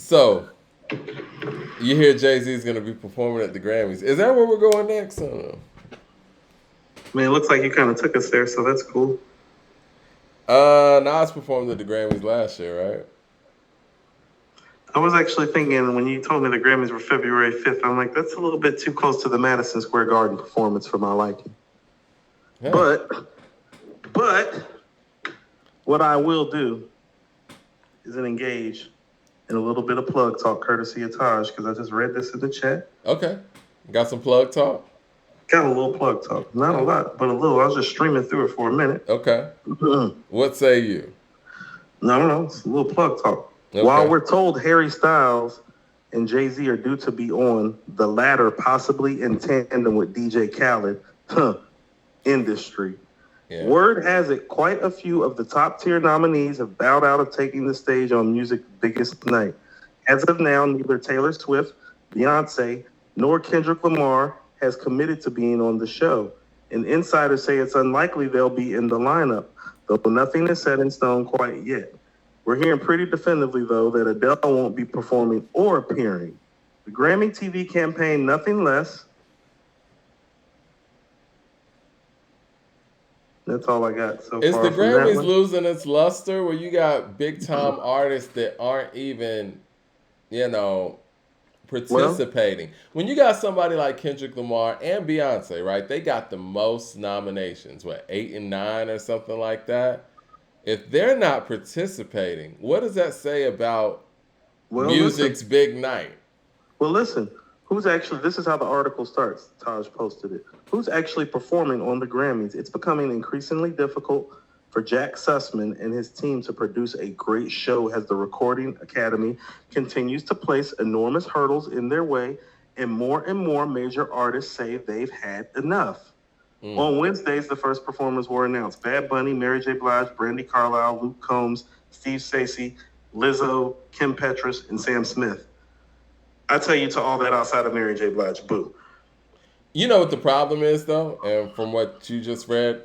So you hear Jay-Z is going to be performing at the Grammys. Is that where we're going next? I don't know. Man, it looks like you kind of took us there, so that's cool. Nas performed at the Grammys last year, right? I was actually thinking when you told me the Grammys were February 5th, I'm like, that's a little bit too close to the Madison Square Garden performance for my liking. Yeah. But what I will do is engage in a little bit of plug talk courtesy of Taj, because I just read this in the chat. Okay. Got some plug talk? Got a little plug talk. Not a Yeah. lot, but a little. I was just streaming through it for a minute. Okay. No, What say you? no, it's a little plug talk. While Okay. we're told Harry Styles and Jay-Z are due to be on, the latter possibly in tandem with DJ Khaled, industry. Yeah. Word has it quite a few of the top tier nominees have bowed out of taking the stage on music's biggest night. As of now, neither Taylor Swift, Beyonce, nor Kendrick Lamar has committed to being on the show. And insiders say it's unlikely they'll be in the lineup, though nothing is set in stone quite yet. We're hearing pretty definitively, though, that Adele won't be performing or appearing. The Grammy TV campaign, nothing less. That's all I got so Is the far from that Grammys one. losing its luster where you got big time artists that aren't even, you know, Well, participating? When you got somebody like Kendrick Lamar and Beyonce, right? They got the most nominations, what, 8 and 9 or something like that? If they're not participating, what does that say about well, listen. music's big night? Well, listen. Who's actually? This is how the article starts. Taj posted it. Who's actually performing on the Grammys? It's becoming increasingly difficult for Jack Sussman and his team to produce a great show as the Recording Academy continues to place enormous hurdles in their way, and more major artists say they've had enough. Mm. On Wednesdays, the first performers were announced: Bad Bunny, Mary J. Blige, Brandy Carlisle, Luke Combs, Steve Stacey, Lizzo, Kim Petras, and Sam Smith. I tell you to all that outside of Mary J. Blige, boo. You know what the problem is, though, and from what you just read,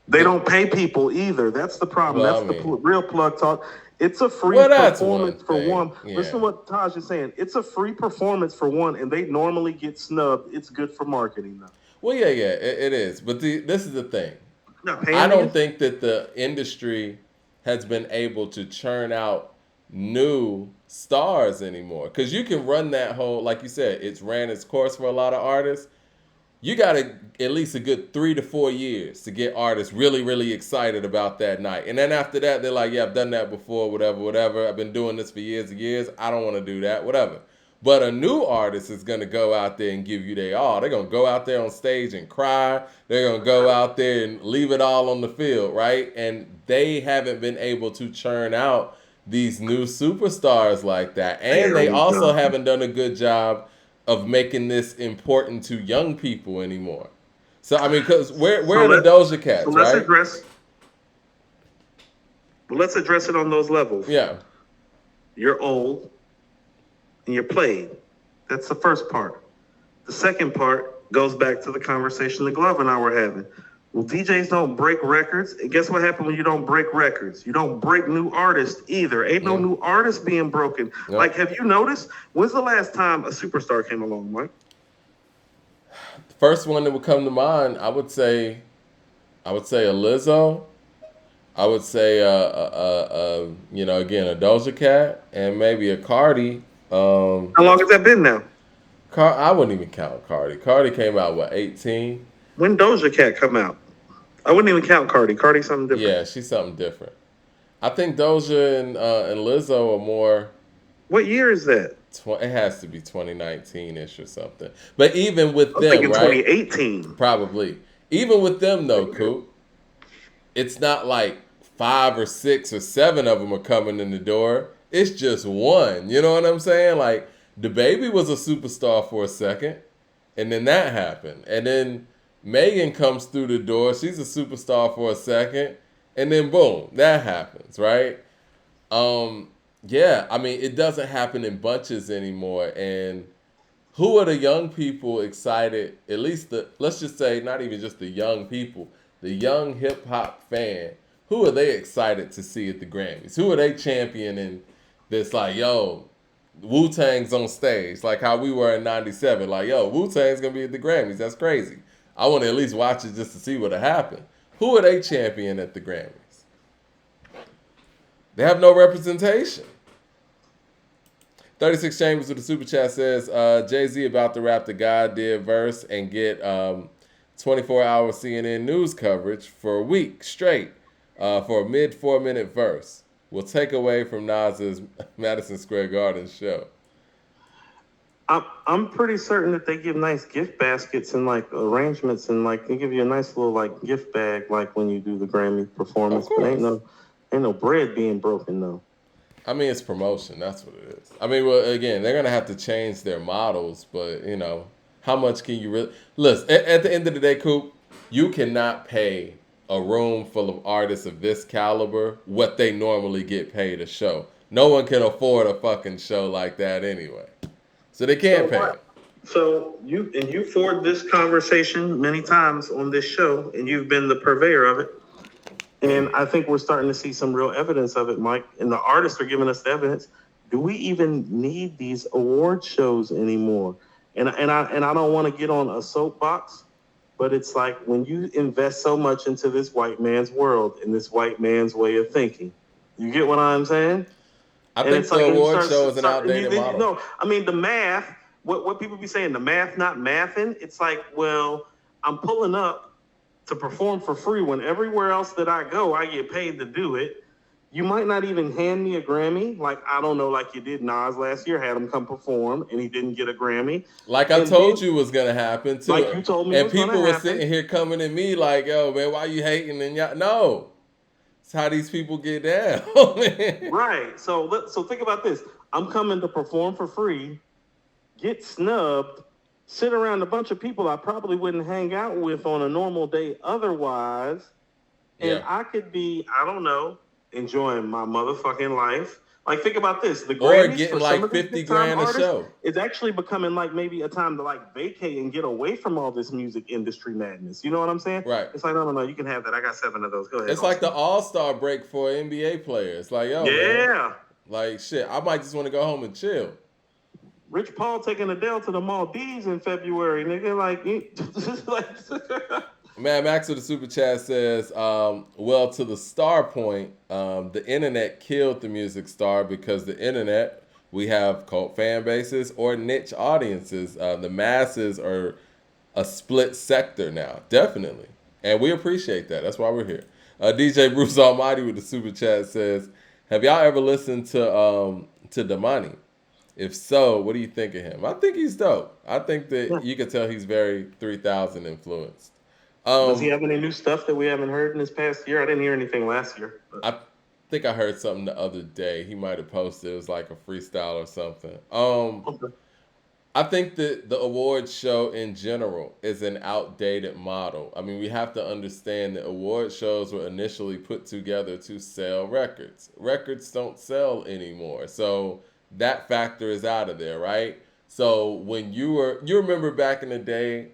They the don't pay people either. That's the problem. well, That's I the mean, real plug talk. It's a free well, that's one performance for thing. one. Listen Yeah. to what Taj is saying. It's a free performance for one, and they normally get snubbed. It's good for marketing, though. Well, yeah, yeah, it is. But this is the thing. Not I paying don't niggas. think that the industry has been able to churn out new stars anymore. Because you can run that whole, like you said, it's ran its course for a lot of artists. You got to at least a good 3 to 4 years to get artists really, really excited about that night. And then after that, they're like, yeah, I've done that before, whatever, whatever. I've been doing this for years and years. I don't want to do that, whatever. But a new artist is going to go out there and give you their all. They're going to go out there on stage and cry. They're going to go out there and leave it all on the field, right? And they haven't been able to churn out these new superstars like that. And There they we also go. haven't done a good job of making this important to young people anymore. So I mean, because where So are the let Doja so Cats, let's right? address let's address it on those levels. Yeah, You're old and you're played. That's the first part. The second part goes back to the conversation that Glove and I were having. Well, DJs don't break records. And guess what happens when you don't break records? You don't break new artists either. Ain't no yeah, new artists being broken. no. Like, have you noticed? When's the last time a superstar came along, Mike? The first one that would come to mind, I would say a Lizzo. I would say again a Doja Cat and maybe a Cardi. How long has that been now? I wouldn't even count Cardi. Cardi came out what 18. When Doja Cat come out? I wouldn't even count Cardi. Cardi's something different. Yeah, she's something different. I think Doja and Lizzo are more. What year is that? It has to be 2019 ish or something. But even with I'm them, thinking right? 2018. Probably. Even with them, though, Coop, it's not like 5 or 6 or 7 of them are coming in the door. It's just one. You know what I'm saying? Like, the baby was a superstar for a second, and then that happened. And then Megan comes through the door. She's a superstar for a second, and then boom, that happens, right? Um, yeah, I mean, it doesn't happen in bunches anymore. And who are the young people excited? At least let's just say not even just the young people, the young hip hop fan. Who are they excited to see at the Grammys? Who are they championing? That's like, yo, Wu-Tang's on stage, like how we were in '97. Like, yo, Wu-Tang's gonna be at the Grammys. That's crazy. I want to at least watch it just to see what'll happen. Who are they champion at the Grammys? They have no representation. 36 Chambers with the super chat says Jay-Z about to rap the God did verse and get 24-hour CNN news coverage for a week straight for a mid 4-minute verse. Will take away from Nas's Madison Square Garden show. I'm pretty certain that they give nice gift baskets and like arrangements and like they give you a nice little like gift bag like when you do the Grammy performance. But ain't no bread being broken though. I mean, it's promotion. That's what it is. I mean, well, again, they're gonna have to change their models, but you know, how much can you really listen? At the end of the day, Coop, you cannot pay a room full of artists of this caliber what they normally get paid a show. No one can afford a fucking show like that anyway. So they can't pay. So you've forwarded this conversation many times on this show, and you've been the purveyor of it. And I think we're starting to see some real evidence of it, Mike. And the artists are giving us the evidence. Do we even need these award shows anymore? And I don't want to get on a soapbox, but it's like when you invest so much into this white man's world and this white man's way of thinking, you get what I'm saying? I think the award show is an outdated model. No, I mean the math. What people be saying, the math not mathing. It's like, well, I'm pulling up to perform for free when everywhere else that I go, I get paid to do it. You might not even hand me a Grammy, like I don't know, like you did Nas last year, had him come perform, and he didn't get a Grammy. Like I told you was gonna happen too. Like you told me, and people were sitting here coming at me like, "Yo, man, why you hating?" And y'all, no, it's how these people get down. Right. So think about this. I'm coming to perform for free, get snubbed, sit around a bunch of people I probably wouldn't hang out with on a normal day otherwise, and I could be, I don't know, enjoying my motherfucking life. Like, think about this. The Grammys, or getting like 50 grand a show. It's actually becoming like maybe a time to like vacate and get away from all this music industry madness. You know what I'm saying? Right. It's like, no, you can have that. I got 7 of those. Go ahead. It's like the All-Star break for NBA players. Like, yo, man, like, shit, I might just want to go home and chill. Rich Paul taking Adele to the Maldives in February, nigga. Man, Max with the super chat says, well, to the star point, the internet killed the music star because the internet, we have cult fan bases or niche audiences. The masses are a split sector now, definitely. And we appreciate that. That's why we're here. DJ Bruce Almighty with the super chat says, have y'all ever listened to Damani? If so, what do you think of him? I think he's dope. I think that you can tell he's very 3000 influenced. Does he have any new stuff that we haven't heard in this past year? I didn't hear anything last year. But. I think I heard something the other day. He might have posted. It was like a freestyle or something. Okay. I think that the awards show in general is an outdated model. I mean, we have to understand that award shows were initially put together to sell records. Records don't sell anymore. So that factor is out of there, right? So when you remember back in the day,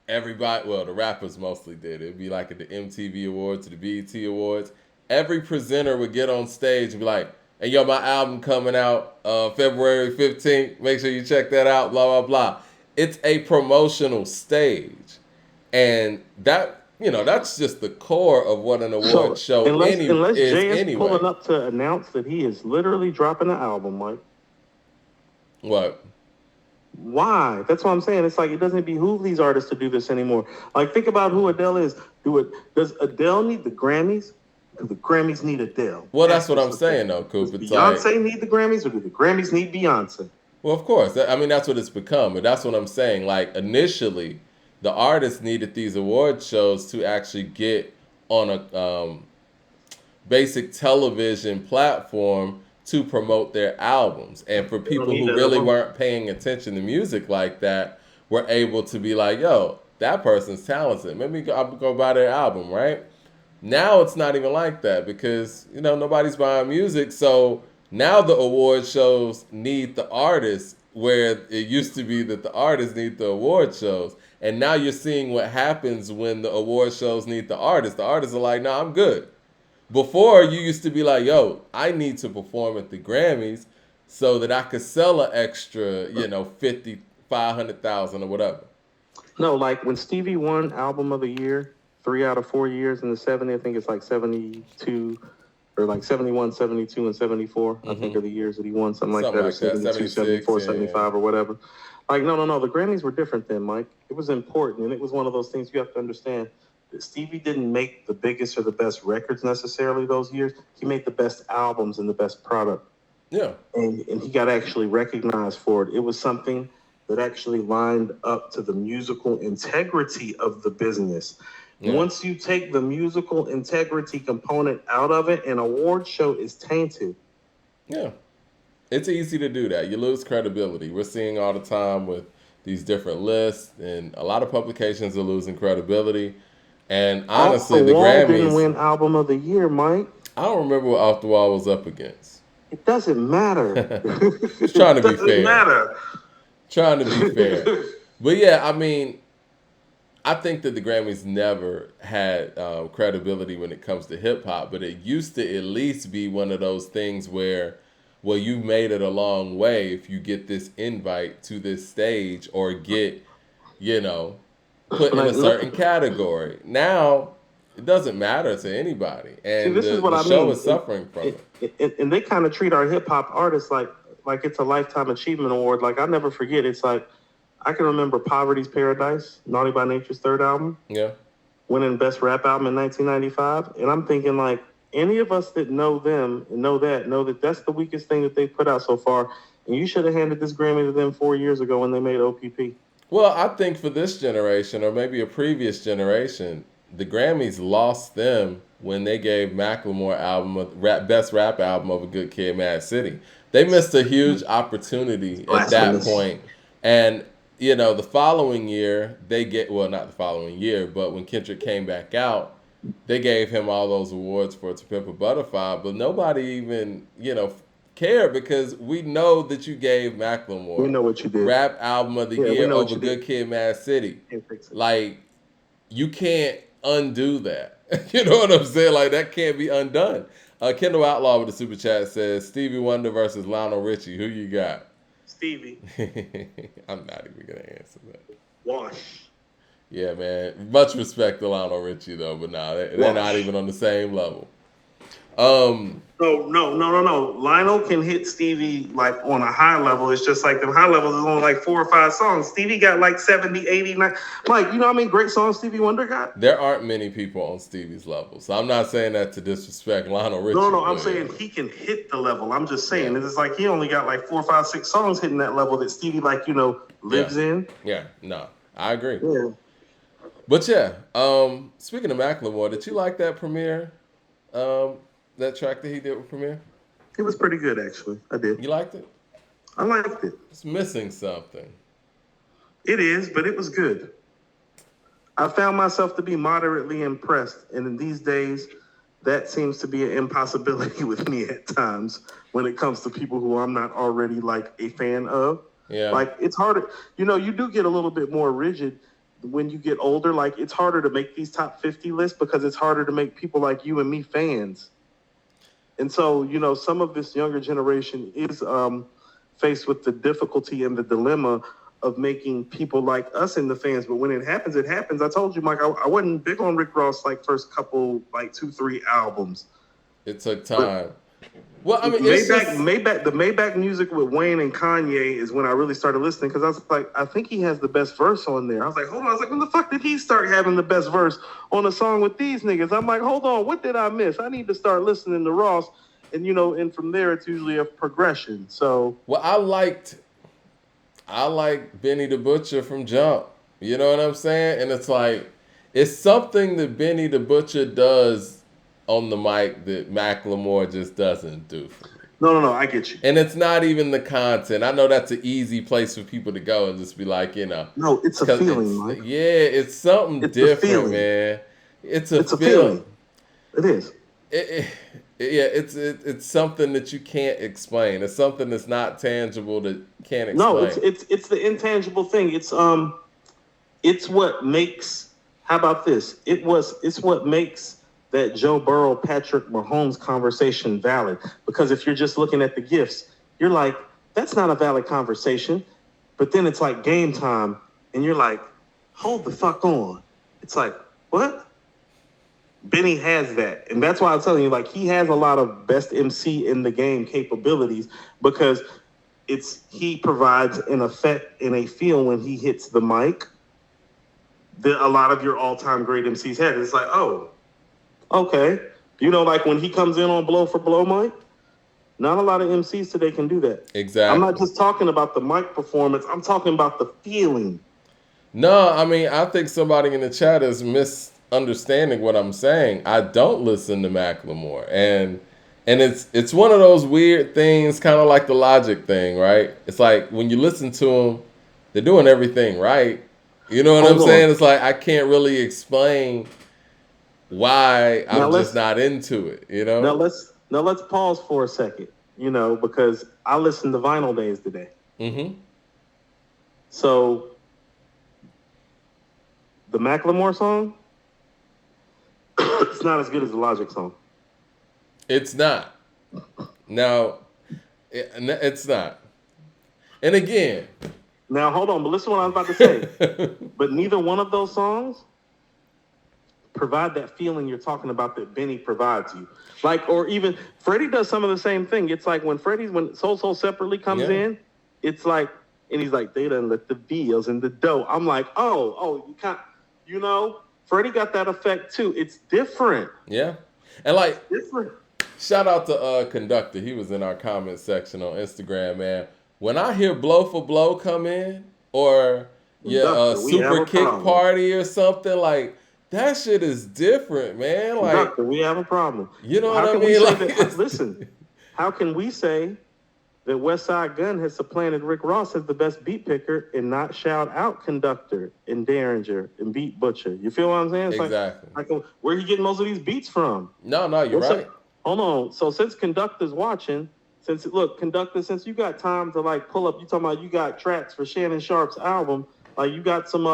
everybody, well, the rappers mostly did. It'd be like at the MTV Awards, the BET Awards. Every presenter would get on stage and be like, hey, yo, my album coming out February 15th. Make sure you check that out, blah, blah, blah. It's a promotional stage. And that, that's just the core of what an award show unless is Jay is anyway. Pulling up to announce that he is literally dropping an album, Mike. What? Why? That's what I'm saying. It's like it doesn't behoove these artists to do this anymore. Like, think about who Adele is. Does Adele need the Grammys? Do the Grammys need Adele? Well, that's what I'm saying, though, Coop. Does Beyonce need the Grammys, or do the Grammys need Beyonce? Well, of course. I mean, that's what it's become. But that's what I'm saying. Like, initially, the artists needed these award shows to actually get on a basic television platform to promote their albums. And for people who really weren't paying attention to music like that, were able to be like, yo, that person's talented. Maybe I'll go buy their album, right? Now it's not even like that because, nobody's buying music. So now the award shows need the artists where it used to be that the artists need the award shows. And now you're seeing what happens when the award shows need the artists. The artists are like, nah, I'm good. Before, you used to be like, yo, I need to perform at the Grammys so that I could sell an extra, 50, 500,000 or whatever. No, like when Stevie won Album of the Year 3 out of 4 years in the 70s, I think it's like 72 or like 71, 72, and 74, I think are the years that he won, something like Something that, or like that, 72, 76, 74, yeah, 75, or whatever. Like, no. The Grammys were different then, Mike. It was important, and it was one of those things you have to understand. That Stevie didn't make the biggest or the best records necessarily those years. He made the best albums and the best product. yeah, And he got actually recognized for it. It was something that actually lined up to the musical integrity of the business. yeah. Once you take the musical integrity component out of it, an award show is tainted. Yeah. It's easy to do that. You lose credibility. We're seeing all the time with these different lists, and a lot of publications are losing credibility. And honestly, Off the the Wall didn't Grammys, win Album of the Year, Mike. I don't remember what Off the Wall was up against. It doesn't matter. Just trying to be It doesn't fair. matter. Trying to be fair. But yeah, I mean, I think that the Grammys never had credibility when it comes to hip hop, but it used to at least be one of those things where, well, you made it a long way if you get this invite to this stage or get, put in a certain category. Now, it doesn't matter to anybody, and this is what the I show mean. is suffering from it. And they kind of treat our hip hop artists like it's a lifetime achievement award. Like I never forget. It's like I can remember Poverty's Paradise, Naughty by Nature's third album, Yeah, winning Best Rap Album in 1995, and I'm thinking like any of us that know them and know that that's the weakest thing that they put out so far, and you should have handed this Grammy to them 4 years ago when they made OPP. well, I think for this generation or maybe a previous generation, the Grammys lost them when they gave Macklemore best rap album of A Good Kid, Mad City. They missed a huge opportunity at that point. And the following year not the following year, but when Kendrick came back out, they gave him all those awards for To Pimp a Butterfly, but nobody even cared because we know that you gave Macklemore We know what you did. rap album of the year over Good did. Kid, Mad City. Can't fix it. Like, you can't undo that. You know what I'm saying? Like, that can't be undone. Kendall Outlaw with the super chat says Stevie Wonder versus Lionel Richie. Who you got? Stevie, I'm not even gonna answer that. wash. Yeah, man. Much respect to Lionel Richie though, but nah, they're not even on the same level. No. Lionel can hit Stevie like on a high level. It's just like the high levels is only like 4 or 5 songs. Stevie got like 70, 80, 90. Like, you know how many great songs Stevie Wonder got? There aren't many people on Stevie's level, so I'm not saying that to disrespect Lionel Richie. No, I'm saying he can hit the level. I'm just saying it's like he only got like 4, 5, 6 songs hitting that level that Stevie lives in. Yeah, no, I agree. Yeah. But yeah, speaking of Macklemore, did you like that premiere? That track that he did with Premiere? It was pretty good, actually. I did. You liked it? I liked it. It's missing something. It is, but it was good. I found myself to be moderately impressed, and in these days, that seems to be an impossibility with me at times when it comes to people who I'm not already like a fan of. Yeah. Like it's harder, you do get a little bit more rigid when you get older. Like it's harder to make these top 50 lists because it's harder to make people like you and me fans. And so, some of this younger generation is faced with the difficulty and the dilemma of making people like us in the fans. But when it happens, it happens. I told you, Mike, I wasn't big on Rick Ross like first couple, like 2, 3 albums. It took time. Well, I mean, the Maybach music with Wayne and Kanye is when I really started listening because I was like, I think he has the best verse on there. I was like, hold on. I was like, when the fuck did he start having the best verse on a song with these niggas? I'm like, hold on, what did I miss? I need to start listening to Ross. And, and from there, it's usually a progression. So, well, I liked Benny the Butcher from Jump. You know what I'm saying? And it's like, it's something that Benny the Butcher does on the mic that Macklemore just doesn't do for me. No, I get you. And it's not even the content. I know that's an easy place for people to go and just be like, No, it's a feeling, Mike. Yeah, it's something different, man. It's a feeling. It is. It's something that you can't explain. It's something that's not tangible that can't explain. No, it's the intangible thing. It's what makes. How about this? It's what makes that Joe Burrow, Patrick Mahomes conversation valid. Because if you're just looking at the gifts, you're like, that's not a valid conversation. But then it's like game time, and you're like, hold the fuck on. It's like, what? Benny has that. And that's why I'm telling you, like, he has a lot of best MC in the game capabilities because he provides an effect and a feel when he hits the mic that a lot of your all-time great MCs had. It's like, oh, okay. You know, like when he comes in on blow for blow mic, not a lot of MCs today can do that. Exactly. I'm not just talking about the mic performance. I'm talking about the feeling. No, I mean, I think somebody in the chat is misunderstanding what I'm saying. I don't listen to Macklemore, and it's one of those weird things, kind of like the Logic thing, right? It's like when you listen to them, they're doing everything right. You know what I'm saying? It's like I can't really explain why I'm just not into it. You know? Now let's pause for a second. You know, because I listen to Vinyl Days today. Mm-hmm. So the Macklemore song, it's not as good as the Logic song. It's not. Now, it's not. And again. Now, hold on, but listen to what I was about to say. But neither one of those songs provide that feeling you're talking about that Benny provides you. Like, or even Freddie does some of the same thing. It's like when Soul Separately comes in, it's like, and he's like, they done let the V's in the dough. I'm like, you can't, you know, Freddie got that effect too. It's different. Yeah. And like, it's different. Shout out to Conductor. He was in our comment section on Instagram, man. When I hear Blow for Blow come in, or Super Kick Party or something, like, that shit is different, man. Like, Conductor, we have a problem. You know what I mean? Listen, how can we say that West Side Gun has supplanted Rick Ross as the best beat picker and not shout out Conductor and Derringer and Beat Butcher? You feel what I'm saying? It's exactly. Like, where are you getting most of these beats from? No, you're right. Hold on. So since Conductor's watching, Conductor, since you got time to like pull up, you talking about you got tracks for Shannon Sharp's album, like you got some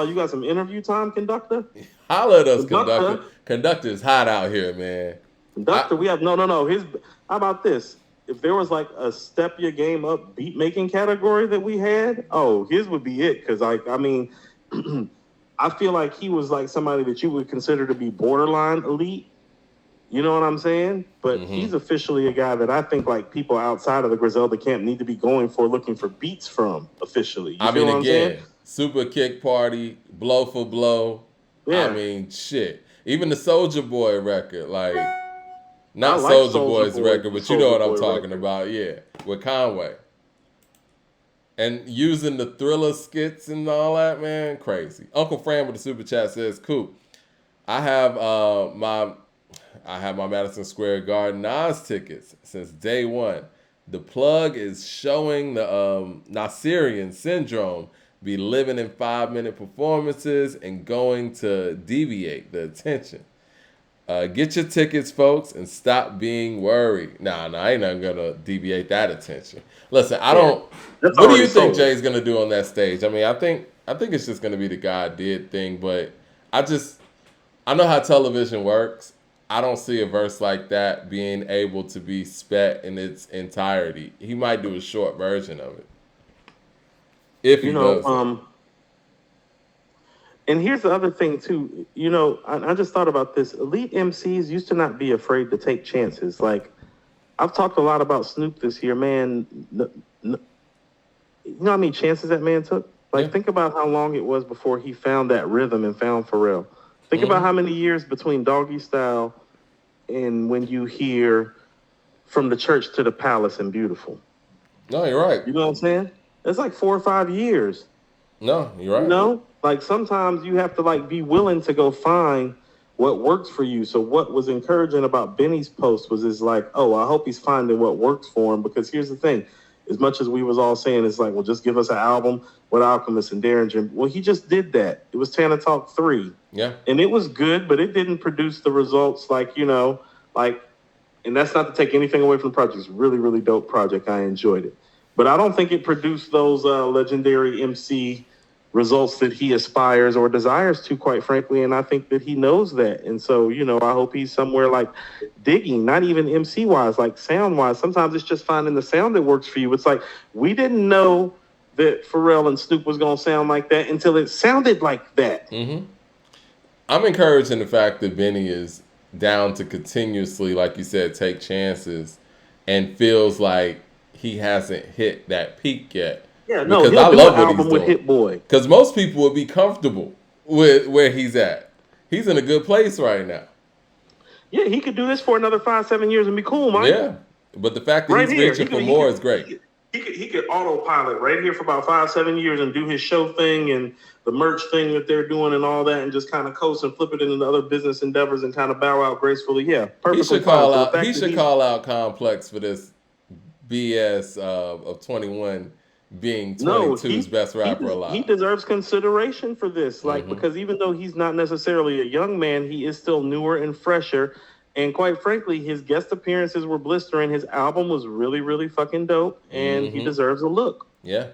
interview time, Conductor? Holla at us, Conductor. Conductor's hot out here, man. Conductor, we have no. How about this? If there was like a step your game up beat making category that we had, his would be it. Because I mean, I feel like he was like somebody that you would consider to be borderline elite. You know what I'm saying? But he's officially a guy that I think like people outside of the Griselda camp need to be looking for beats from officially. I mean, again, Super Kick Party, Blow for Blow. Yeah. I mean, shit. Even the Soulja Boy record, like, not Soulja Boy's record, but you know what I'm talking about. Yeah, with Conway. And using the Thriller skits and all that, man, crazy. Uncle Fran with the super chat says, "Coop, I have my Madison Square Garden Nas tickets since day one. The plug is showing the Nasirian syndrome be living in 5-minute performances and going to deviate the attention. Get your tickets, folks, and stop being worried." Nah, I ain't not gonna deviate that attention. Listen, I don't. What do you think Jay's gonna do on that stage? I mean, I think it's just gonna be the God did thing, but I know how television works. I don't see a verse like that being able to be sped in its entirety. He might do a short version of it. If he does. And here's the other thing too. You know, I just thought about this. Elite MCs used to not be afraid to take chances. Like, I've talked a lot about Snoop this year, man. You know how many chances that man took? Like, think about how long it was before he found that rhythm and found Pharrell. Think about how many years between Doggy Style and when you hear From the Church to the Palace and Beautiful. No, you're right. You know what I'm saying? It's like 4 or 5 years. No, you're right. You know? Like, sometimes you have to, like, be willing to go find what works for you. So what was encouraging about Benny's post was I hope he's finding what works for him. Because here's the thing. As much as we was all saying, it's like, well, just give us an album with Alchemist and Derringer. Well, he just did that. It was Tana Talk 3. Yeah. And it was good, but it didn't produce the results and that's not to take anything away from the project. It's a really, really dope project. I enjoyed it. But I don't think it produced those legendary MC results that he aspires or desires to, quite frankly. And I think that he knows that. And so, I hope he's somewhere like digging, not even MC wise, like sound wise. Sometimes it's just finding the sound that works for you. It's like, we didn't know that Pharrell and Snoop was going to sound like that until it sounded like that. Mm-hmm. I'm encouraged in the fact that Benny is down to continuously, like you said, take chances and feels like he hasn't hit that peak yet. Yeah, no, Because he'll I do love an what he's album with doing. Hit Boy. Because most people would be comfortable with where he's at. He's in a good place right now. Yeah, he could do this for another 5-7 years and be cool, Mike. Yeah. But the fact that Right he's here, reaching for more is great. He could autopilot right here for about 5-7 years and do his show thing and the merch thing that they're doing and all that, and just kind of coast and flip it into other business endeavors and kind of bow out gracefully. Yeah, perfectly He should fine. call So out. He should call out Complex for this BS of 21 being 22's best rapper alive. He deserves consideration for this, because even though he's not necessarily a young man, he is still newer and fresher. And quite frankly, his guest appearances were blistering. His album was really, really fucking dope, and he deserves a look. Yeah,